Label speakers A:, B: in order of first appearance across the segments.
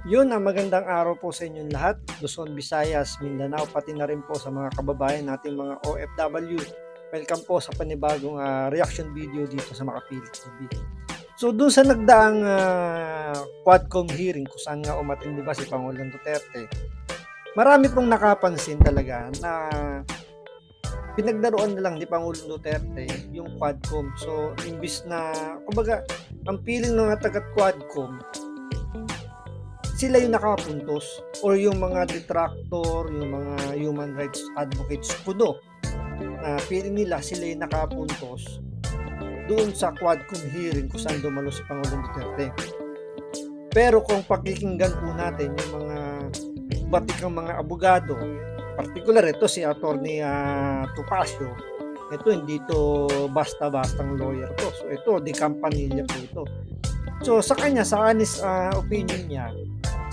A: Yun, ang magandang araw po sa inyong lahat, Luzon, Visayas, Mindanao, pati na rin po sa mga kababayan nating mga OFW. Welcome po sa panibagong reaction video dito sa Makapilit TV. So doon sa nagdaang Quadcom hearing kung saan nga umattend, di ba, si Pangulong Duterte, marami pong nakapansin talaga na pinagdaruan na lang ni Pangulong Duterte yung Quadcom. So imbis na, kumbaga, ang feeling ng mga taga-Quadcom, sila yung nakapuntos or yung mga detractor, yung mga human rights advocates kuno na feeling nila sila yung nakapuntos doon sa Quadcom hearing kung saan dumalo si Pangulong Duterte. Pero kung pakikinggan po natin yung mga batikang mga abogado, particular ito si Attorney Topacio, ito hindi to basta-bastang lawyer to. So ito, di Campanilla po ito. So sa kanya, sa honest opinion niya,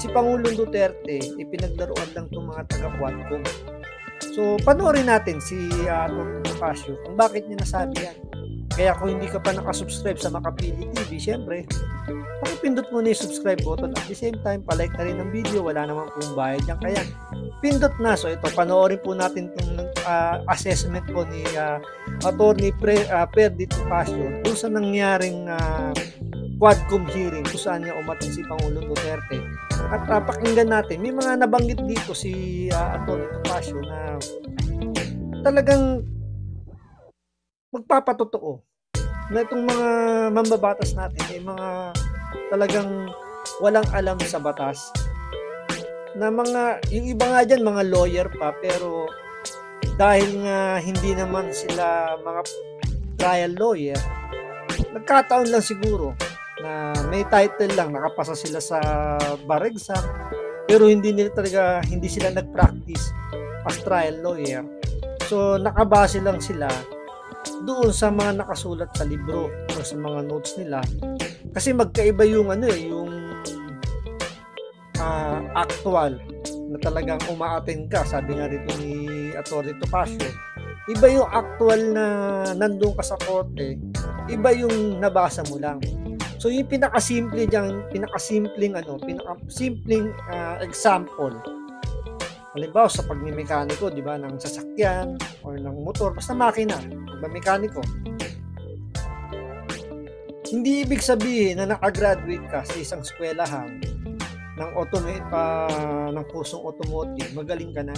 A: si Pangulong Duterte ipinaglaruan lang itong mga taga-Quadcom. So panoorin natin si Atty. Topacio kung bakit niya nasabi yan. Kaya kung hindi ka pa nakasubscribe sa Makapili TV, syempre, pakipindot mo na yung subscribe button. At the same time, palike na rin ng video. Wala naman pong bayad yan. Kaya pindot na. So ito, panoorin po natin itong assessment po ni Atty. Perdi Topacio doon sa nangyaring Quadcom hearing kung saan niya umattend si Pangulong Duterte. At pakinggan natin, may mga nabanggit dito si Atty. Topacio na talagang magpapatotoo na itong mga mambabatas natin ay mga talagang walang alam sa batas. Na mga, yung iba nga dyan, mga lawyer pa, pero dahil nga hindi naman sila mga trial lawyer, nagkataon lang siguro na may title lang, nakapasa sila sa bar exam, pero hindi sila nag-practice as trial lawyer. So nakabase lang sila doon sa mga nakasulat sa libro o sa mga notes nila, kasi magkaiba yung yung actual na talagang umaattend ka, sabi nga rito ni Atty. Topacio, iba yung actual na nandun ka sa korte, iba yung nabasa mo lang. So yung pinakasimpleng example, halimbawa sa pagmimekaniko, di ba, ng sasakyan or ng motor, basta makina, pagmimekaniko, hindi ibig sabihin na nakagraduate ka sa isang eskwelahan ng kursong automotive, magaling ka na.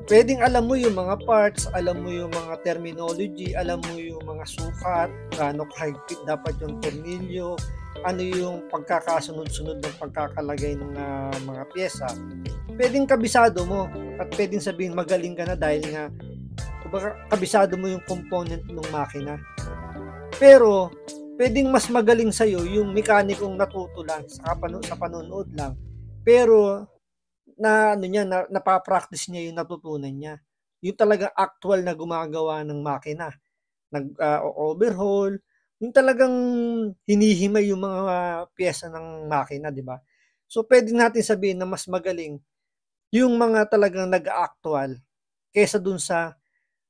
A: Pwedeng alam mo yung mga parts, alam mo yung mga terminology, alam mo yung mga sukat, gaano kahigpit dapat yung tornilyo, ano yung pagkakasunod-sunod ng pagkakalagay ng mga pyesa. Pwedeng kabisado mo at pwedeng sabihin magaling ka na dahil nga kabisado mo yung component ng makina. Pero pwedeng mas magaling sa'yo yung mekanikong natuto lang sa panonood lang, pero napapractice niya yung natutunan niya. Yung talagang actual na gumagawa ng makina, nag-overhaul, yung talagang hinihimay yung mga pyesa ng makina, di ba? So pwede natin sabihin na mas magaling yung mga talagang nag-actual kaysa dun sa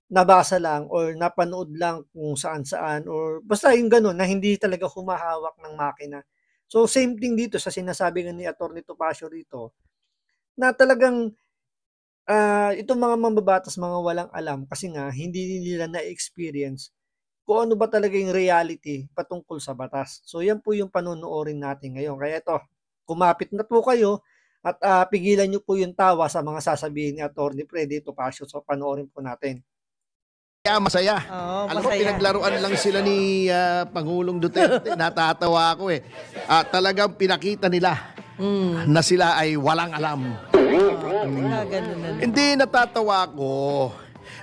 A: nabasa lang or napanood lang kung saan-saan or basta yung gano'n na hindi talaga humahawak ng makina. So same thing dito sa sinasabi ni Atty. Topacio rito, na talagang itong mga mambabatas, mga walang alam, kasi nga hindi nila na-experience kung ano ba talaga yung reality patungkol sa batas. So yan po yung panonoorin natin ngayon. Kaya ito, kumapit na po kayo at pigilan nyo po yung tawa sa mga sasabihin ni Atty. Perdi Topacio. So panoorin po natin.
B: Masaya.
C: Oo,
B: Alam mo,
C: masaya.
B: pinaglaruan lang sila ni Pangulong Duterte. Natatawa ako eh. Talagang pinakita nila na sila ay walang alam.
C: Ganun na.
B: Hindi, natatawa ako.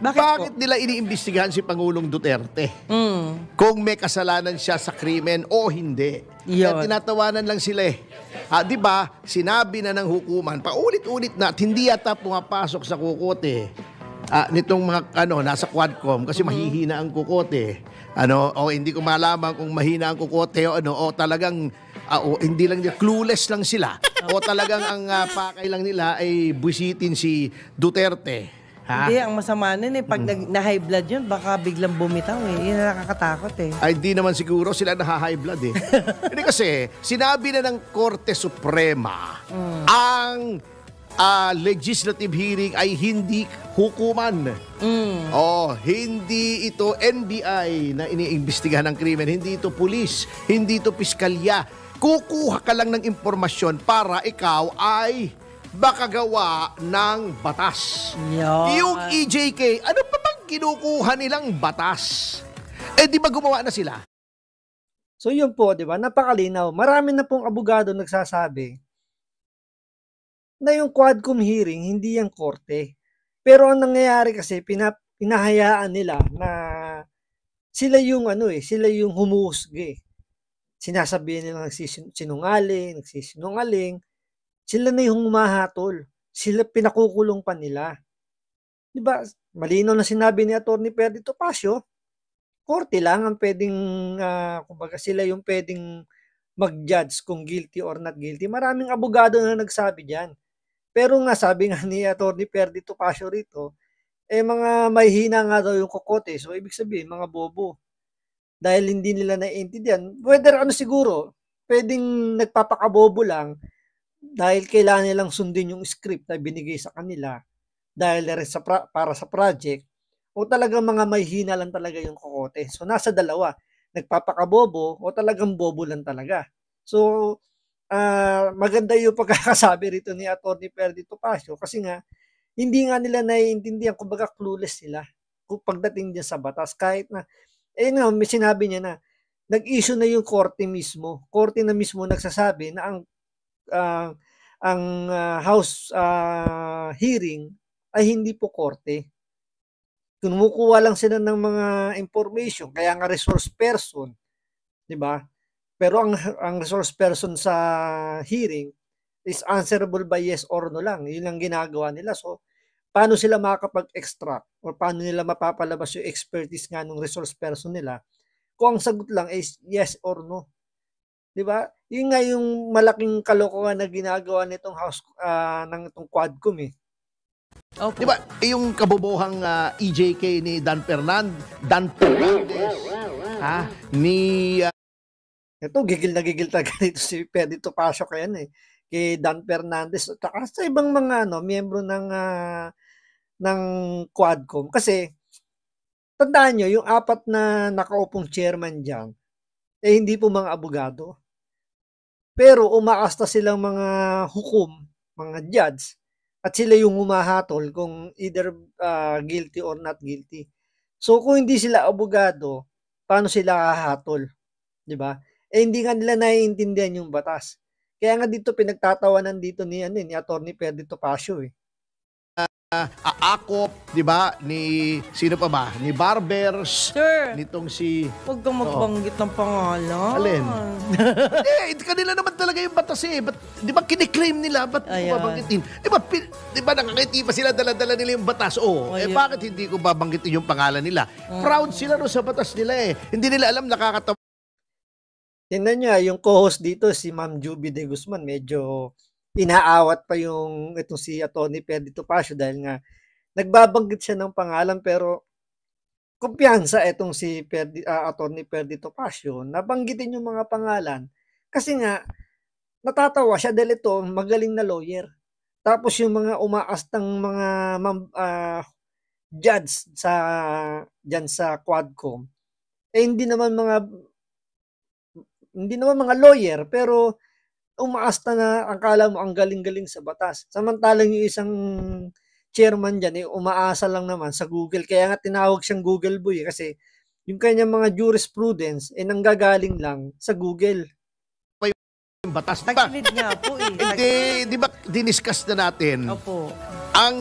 B: Bakit nila iniimbestigahan si Pangulong Duterte? Kung may kasalanan siya sa krimen o hindi. Kaya tinatawanan lang sila eh. Di ba, sinabi na ng hukuman, paulit-ulit na at hindi yata pumapasok sa kukote nitong mga nasa Quadcom kasi mahihina ang kukote. O hindi ko malaman kung mahina ang kukote o talagang hindi lang nila, clueless lang sila. O talagang ang pakay lang nila ay busitin si Duterte. Ha?
C: Hindi, ang masama nun pag na-high blood yun, baka biglang bumitaw Yun ang nakakatakot
B: Ay, di naman siguro sila naha-high blood Hindi kasi, sinabi na ng Korte Suprema, ang legislative hearing ay hindi hukuman. Hindi ito NBI na iniimbestigahan ng krimen, hindi ito pulis, hindi ito piskalya. Kukuha ka lang ng impormasyon para ikaw ay makagawa ng batas. Yung EJK, ano pa bang kinukuha nilang batas? Di ba gumawa na sila?
A: So yun po, di ba? Napakalinaw. Marami na pong abogado nagsasabi na yung Quadcom hearing, hindi yung korte. Pero ang nangyayari kasi, pinahayaan nila na sila yung sila yung humuhusga Sinasabihan nila nagsisinungaling, sila na yung humahatol. Sila pinakukulong pa nila. Di ba? Malinaw na sinabi ni Atty. Perdi Topacio, korte lang ang pwedeng, kumbaga sila yung pwedeng mag-judge kung guilty or not guilty. Maraming abogado na nagsabi diyan. Pero nga sabi nga ni Atty. Perdi Topacio rito, mga mahihina nga daw yung kokote. So ibig sabihin, mga bobo. Dahil hindi nila naiintindihan. Whether siguro, pwedeng nagpapakabobo lang dahil kailangan nilang sundin yung script na binigay sa kanila dahil na rin para sa project o talagang mga mahihina lang talaga yung kokote. So nasa dalawa, nagpapakabobo o talagang bobo lang talaga. So maganda yung pagkakasabi rito ni Atty. Perdi Topacio kasi nga hindi nga nila naiintindihan, kumbaga clueless sila kung pagdating din sa batas. Kahit na may sinabi niya na nag-issue na yung korte mismo. Korte na mismo nagsasabi na ang House hearing ay hindi po korte. Kumukuha lang sila ng mga information, kaya nga resource person, 'di ba? Pero ang resource person sa hearing is answerable by yes or no lang. 'Yun ang ginagawa nila. So paano sila makakapag-extract or paano nila mapapalabas yung expertise nga ng resource person nila kung ang sagot lang is yes or no? 'Di ba? Yun nga yung malaking kalokohan na ginagawa nitong House ng itong Quadcom
B: Di ba, yung kabobohang EJK ni Dan Fernandez,
A: ito, gigil na gigil talaga dito si Perdi Topacio kay Dan Fernandez at sa ibang mga miyembro ng Quadcom. Kasi, tandaan nyo, yung 4 na nakaupong chairman dyan, hindi po mga abogado. Pero umaasta silang mga hukom, mga judge, at sila yung humahatol kung either guilty or not guilty. So kung hindi sila abogado, paano sila hahatol? 'Di ba? Hindi nga nila naiintindihan yung batas. Kaya nga dito pinagtatawanan dito ni Atty. Perdi Topacio
B: Aakop, di ba? Ni sino pa ba? Ni Barbers.
C: Sir,
B: nitong si
C: huwag kang magbanggit ng pangalan.
B: Alin? Kanila naman talaga yung batas But, di ba kiniklaim nila? Ba't ko babanggitin? Di ba nakangiti pa sila, dala-dala nila yung batas? Bakit hindi ko babanggitin yung pangalan nila? Proud sila sa batas nila Hindi nila alam, nakakatawa.
A: Tingnan nyo, yung co-host dito, si Ma'am Juby de Guzman, medyo inaawat pa yung itong si Atty. Perdi Topacio dahil nga nagbabanggit siya ng pangalan pero kumpiyansa itong si Atty. Perdi Topacio nabanggitin yung mga pangalan kasi nga natatawa siya dahil ito magaling na lawyer. Tapos yung mga umaastang mga judge dyan sa Quadcom hindi naman mga lawyer pero umaasta na akala mo ang galing-galing sa batas. Samantalang yung isang chairman dyan, umaasa lang naman sa Google. Kaya nga tinawag siyang Google Boy kasi yung kanyang mga jurisprudence nanggagaling lang sa Google.
B: Yung batas.
C: Tagilid nga po
B: Di ba diniscuss na natin?
C: Opo.
B: Ang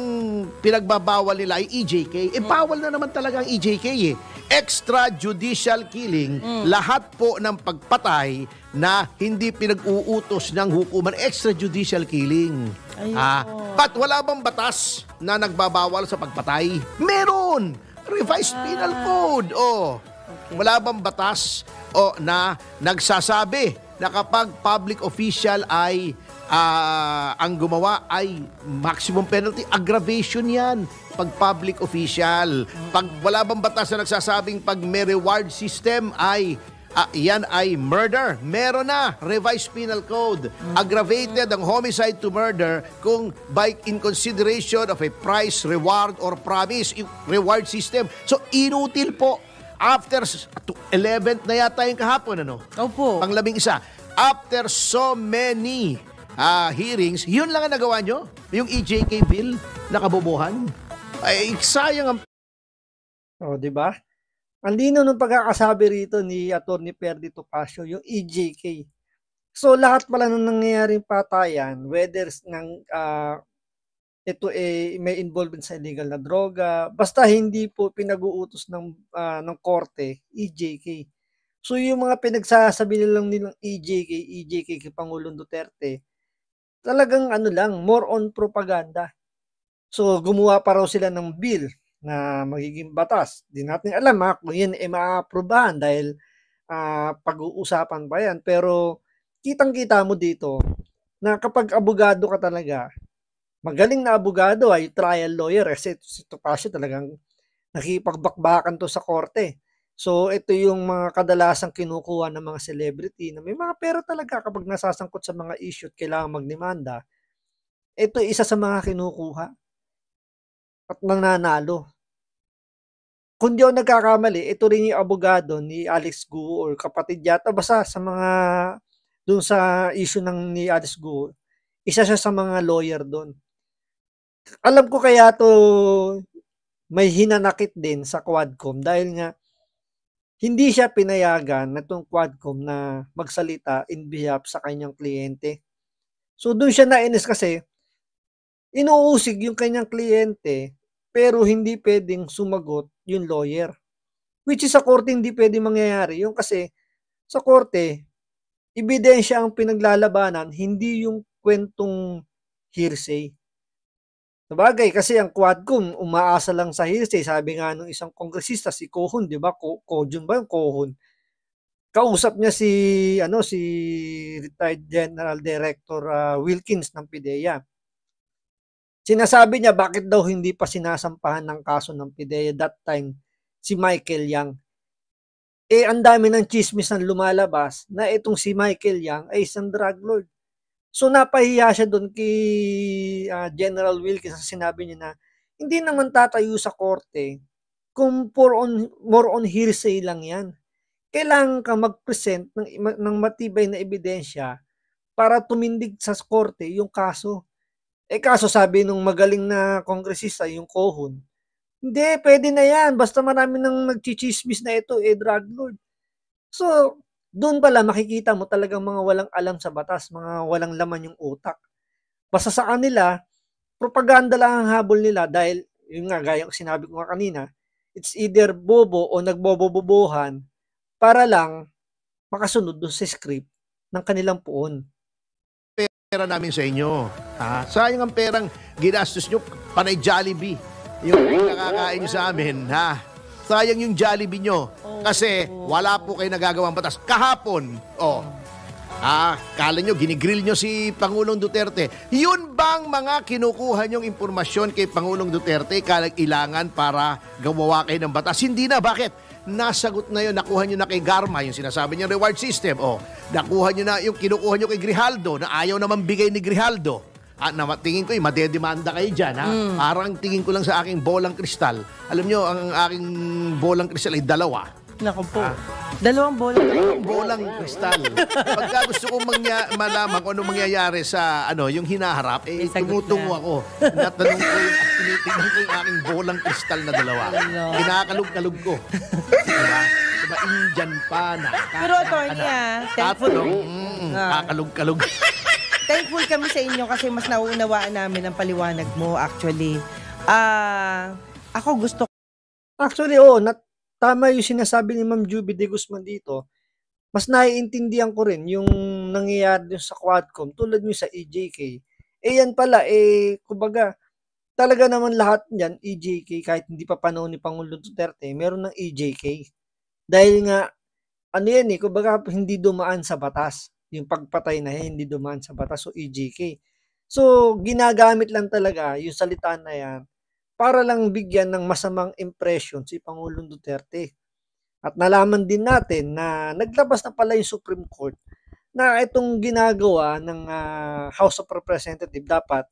B: pinagbabawal nila ay EJK. Bawal na naman talaga ang EJK Extrajudicial killing, lahat po ng pagpatay na hindi pinag-uutos ng hukuman, extrajudicial killing. But wala bang batas na nagbabawal sa pagpatay? Meron! Revised Penal Code. Okay. Wala bang batas na nagsasabi na kapag public official ay ang gumawa ay maximum penalty, aggravation yan. Pag public official, pag wala bang batas na nagsasabing pag may reward system ay yan ay murder. Meron na, revised penal code. Aggravated ang homicide to murder kung by in consideration of a price, reward, or promise, reward system. So, inutil po. After 11th na yata yung kahapon, ano?
C: Opo.
B: Pang-11. After so many hearings, yun lang ang nagawa nyo? Yung EJK bill na kabobohan? Ay, sayang ang...
A: O, di ba? Ang lino ng pagkakasabi rito ni Atty. Perdi Topacio, yung EJK. So, lahat pala ng nangyayaring patayan, whether ito may involvement sa illegal na droga, basta hindi po pinag-uutos ng korte, EJK. So, yung mga pinagsasabi nilang EJK kay Pangulong Duterte, talagang more on propaganda. So, gumawa pa raw sila ng bill na magiging batas. Di natin alam kung yan ma-aprobahan dahil pag-uusapan pa yan. Pero kitang-kita mo dito na kapag abogado ka talaga, magaling na abogado ay trial lawyer. Kasi si Topacio talagang nakipagbakbakan to sa korte. So ito yung mga kadalasang kinukuha ng mga celebrity na may mga pera talaga kapag nasasangkot sa mga issue at kailangan magdemanda. Ito isa sa mga kinukuha at nananalo. Kung di ako nagkakamali, ito rin yung abogado ni Alex Guo or kapatid yata, basta sa mga dun sa issue ni Alex Guo, isa siya sa mga lawyer doon. Alam ko kaya to may hinanakit din sa Quadcom dahil nga hindi siya pinayagan na itong Quadcom na magsalita in behalf sa kanyang kliyente. So doon siya nainis kasi inuusig yung kanyang kliyente pero hindi pwedeng sumagot yung lawyer. Which is sa korte hindi pwedeng mangyayari. Yung kasi sa korte, ebidensya ang pinaglalabanan, hindi yung kwentong hearsay. Sabagay, kasi ang Quadcom, umaasa lang sa hearsay. Sabi nga nung isang kongresista, si Cohon, di ba? Cohon ba yung Cohon? Kausap niya si retired General Director Wilkins ng PIDEA. Sinasabi niya bakit daw hindi pa sinasampahan ng kaso ng PIDEA that time si Michael Yang. Ang dami ng chismis na lumalabas na itong si Michael Yang ay isang drug lord. So napahiya siya doon kay General Wilkins na sinabi niya na hindi naman tatayo sa korte kung more on hearsay lang yan. Kailangan ka mag-present ng matibay na ebidensya para tumindig sa korte yung kaso. Kaso sabi nung magaling na kongresista, yung Cohon, hindi, pwede na yan. Basta marami nang nagchichismis na ito, drug lord. So, doon pala makikita mo talagang mga walang alam sa batas, mga walang laman yung utak. Basta sa kanila, propaganda lang ang habol nila dahil, yun nga, gaya ko sinabi ko nga kanina, it's either bobo o nagbobobobohan para lang makasunod doon sa script ng kanilang puon.
B: Pera namin sa inyo. Sayang ang perang ginastos nyo, panay Jollibee. Yung nakakain nyo sa amin, sayang yung Jollibee nyo. Kasi wala po kayo nagagawang batas. Kahapon, kala nyo, ginigrill nyo si Pangulong Duterte. Yun bang mga kinukuha nyong impormasyon kay Pangulong Duterte kailangan para gawawa kayo ng batas? Hindi na. Bakit? Nasagot na yun, nakuha nyo na kay Garma, yung sinasabi niyang reward system. Nakuha nyo na yung kinukuha nyo kay Grijaldo, na ayaw naman bigay ni Grijaldo. Tingin ko, madedemanda kayo dyan. Parang tingin ko lang sa aking bolang kristal. Alam nyo, ang aking bolang kristal ay 2.
C: Naku po. 2 bolang.
B: Bolang kristal. Pagka gusto kong malaman kung anong mangyayari sa yung hinaharap, tumutungo ako. Tinitingnan ko yung aking bolang kristal na 2. Kinakalog-kalog ko. Diba? Indian pa na.
C: Pero attorney, thankful.
B: Kakalog-kalog.
C: Thankful kami sa inyo kasi mas nauunawaan namin ang paliwanag mo actually. Ako gusto.
A: Actually, tama yung sinasabi ni Ma'am Juby de Guzman dito. Mas naiintindihan ko rin yung nangyayari sa Quadcom tulad nyo sa EJK. Yan pala, kumbaga, talaga naman lahat niyan, EJK, kahit hindi pa panahon ni Pangulong Duterte, meron ng EJK. Dahil nga, kumbaga, hindi dumaan sa batas. yung pagpatay na hindi dumaan sa batas o EJK. So, ginagamit lang talaga yung salita na yan para lang bigyan ng masamang impression si Pangulong Duterte. At nalaman din natin na naglabas na pala yung Supreme Court na itong ginagawa ng House of Representatives dapat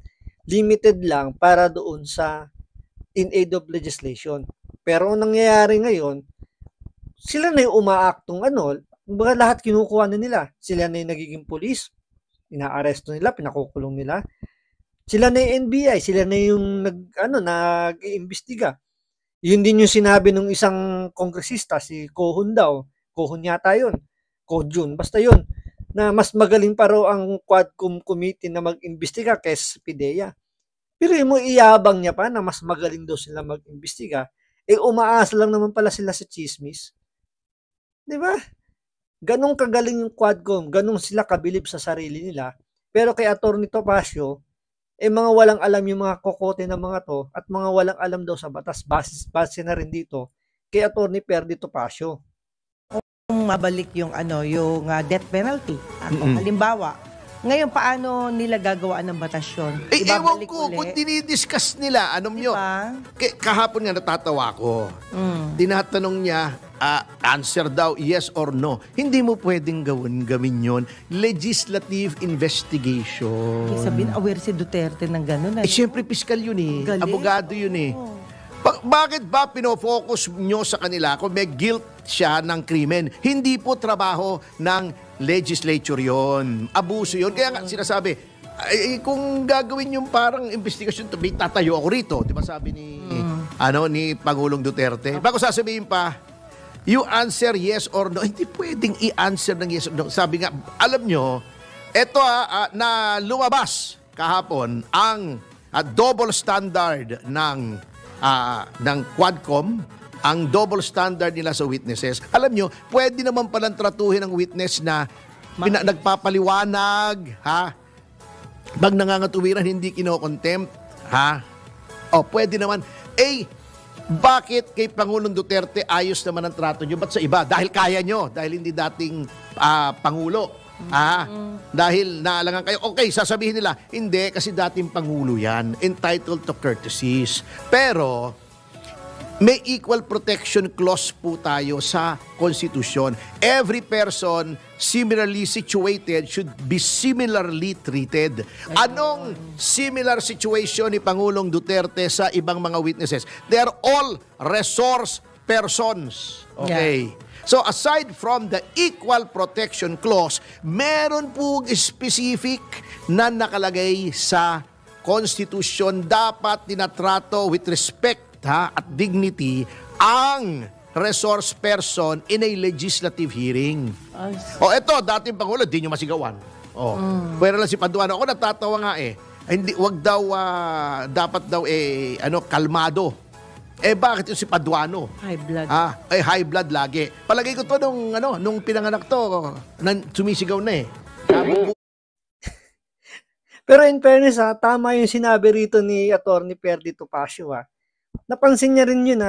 A: limited lang para doon sa in aid of legislation. Pero ang nangyayari ngayon, sila na yung umaaktong kumbaga lahat kinukuha na nila. Sila na yung nagiging police, inaaresto nila, pinakukulong nila. Sila na yung NBI, sila na yung nag-iimbestiga. Yun din yung sinabi ng isang kongresista, si Cohon daw. Cohon yata yun. Cohon, basta yun. Na mas magaling pa raw ang Quadcom committee na mag-imbestiga kaysa sa PIDEA. Pero yung mo iyabang niya pa na mas magaling daw sila mag-imbestiga, umaasa lang naman pala sila sa chismis. Diba? Ganong kagaling yung Quadcom, ganong sila kabilib sa sarili nila. Pero kay Atty. Topacio, mga walang alam yung mga kokote ng mga to at mga walang alam daw sa batas. Base na rin dito kay Atty. Perdi Topacio.
C: Kung mabalik yung death penalty. Halimbawa, ngayon paano nila gagawaan ng batas yun?
B: Ewan ko, kung dinidiscuss nila, nyo, kahapon nga natatawa ko. Tinatanong niya, answer daw, yes or no. Hindi mo pwedeng gawin yun. Legislative investigation.
C: Sabihin, aware si Duterte ng gano'n.
B: Siyempre, piskal yun
C: Galing.
B: Abogado yun Bakit ba pinofocus nyo sa kanila kung may guilt siya ng krimen? Hindi po trabaho ng legislature yon. Abuso yon. Kaya nga sinasabi, kung gagawin yung parang investigasyon, tatayo ako rito. Di ba sabi ni Pangulong Duterte? Bago sasabihin pa, you answer yes or no. Hindi pwedeng i-answer ng yes or no. Sabi nga, alam nyo, ito na lumabas kahapon ang double standard ng Quadcom, ang double standard nila sa witnesses. Alam nyo, pwede naman palang tratuhin ng witness na nagpapaliwanag, pag nangangatuwiran, hindi kinokontempt, pwede naman. Bakit kay Pangulong Duterte ayos naman ang trato nyo? Ba't sa iba? Dahil kaya nyo, dahil hindi dating Pangulo. Dahil naalangan kayo. Okay, sasabihin nila, hindi, kasi dating Pangulo yan, entitled to courtesies. Pero may equal protection clause po tayo sa konstitusyon. Every person similarly situated should be similarly treated. Anong similar situation ni Pangulong Duterte sa ibang mga witnesses? They are all resource persons. Okay. Yeah. So aside from the equal protection clause, meron po specific na nakalagay sa konstitusyon, dapat tinatrato with respect at dignity ang resource person in a legislative hearing. Eto, dating Pangulo, di nyo masigawan. Pwera lang si Paduano. Ako natatawa nga hindi, wag daw, dapat daw kalmado. Bakit yung si Paduano?
C: High blood.
B: High blood lagi. Palagay ko to nung pinanganak to, sumisigaw na
A: Pero in fairness tama yung sinabi rito ni Atty. Perdi Topacio Napansin niya rin yun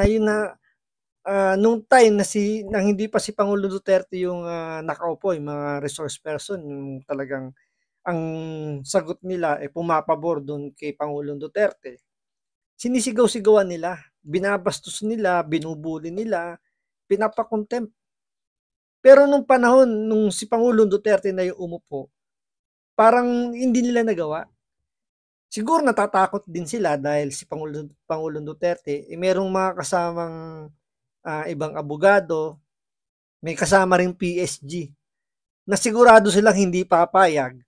A: nung time nang hindi pa si Pangulo Duterte yung nakaupo, yung mga resource person, yung talagang ang sagot nila pumapabor doon kay Pangulong Duterte. Sinisigaw-sigawan nila, binabastos nila, binubuli nila, pinapakontempt. Pero nung panahon, nung si Pangulong Duterte na yung umupo, parang hindi nila nagawa. Siguro natatakot din sila dahil si Pangulong Duterte, merong mga kasamang ibang abogado, may kasama ring PSG, na sigurado silang hindi papayag,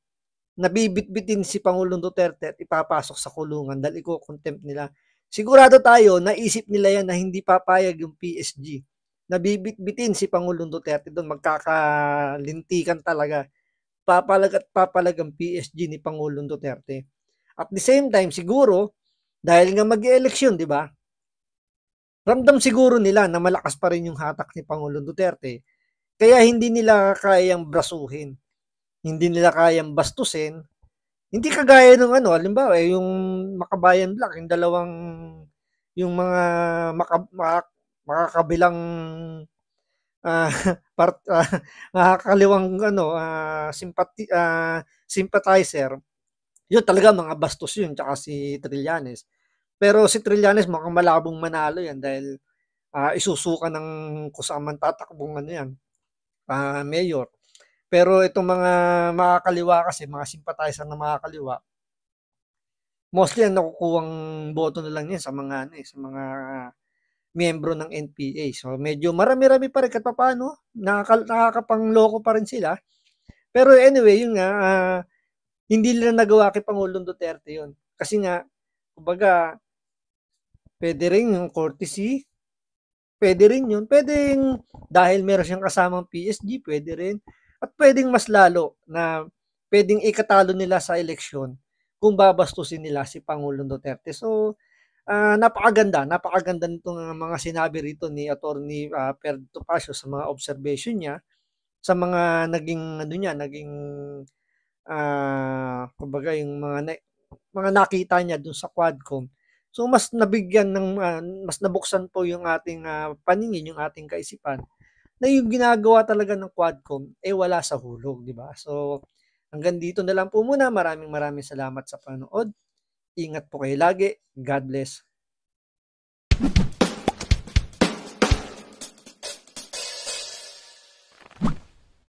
A: nabibitbitin si Pangulong Duterte at ipapasok sa kulungan dahil iko-contempt nila. Sigurado tayo, naisip nila yan na hindi papayag yung PSG. Nabibitbitin si Pangulong Duterte doon, magkakalintikan talaga. Papalag at papalag ang PSG ni Pangulong Duterte. At the same time, siguro, dahil nga mag-eleksyon, di ba? Ramdam siguro nila na malakas pa rin yung hatak ni Pangulong Duterte. Kaya hindi nila kayang brasuhin. Hindi nila kayang bastusin. Hindi kagaya ng halimbawa, yung Makabayan Black, yung mga makakabilang ah, part nakakaliwang ano, sympathizer, yun talaga mga bastos yun tsaka si Trillanes. Pero si Trillanes mukhang malabong manalo yan dahil, isusuka ng kung saan man tatakbong ano yan, mayor. Pero itong mga makakaliwa kasi, mga sympathizer na makakaliwa, mostly ang nakukuhang boto na lang yan sa mga ano, sa mga miyembro ng NPA. So medyo marami-rami pa rin kahit papaano, nakakapangloko pa rin sila. Pero anyway, yun nga, hindi nila nagawa kay Pangulong Duterte yun. Kasi nga, kumbaga, pwede rin yung courtesy, pwede rin yun. Pwedeng dahil meron siyang kasamang PSG, pwede rin. At pwedeng mas lalo na pwedeng ikatalo nila sa eleksyon kung babastusin nila si Pangulong Duterte. So, napakaganda nitong mga sinabi rito ni Attorney Per Topacio sa mga observation niya, sa mga naging ano niya, naging kumbaga yung mga nakita niya dun sa Quadcom. So mas nabigyan ng mas nabuksan po yung ating paningin, yung ating kaisipan na yung ginagawa talaga ng Quadcom wala sa hulog, di ba? So hanggang dito na lang po muna. Maraming salamat sa panonood. Ingat po kayo lagi. God bless.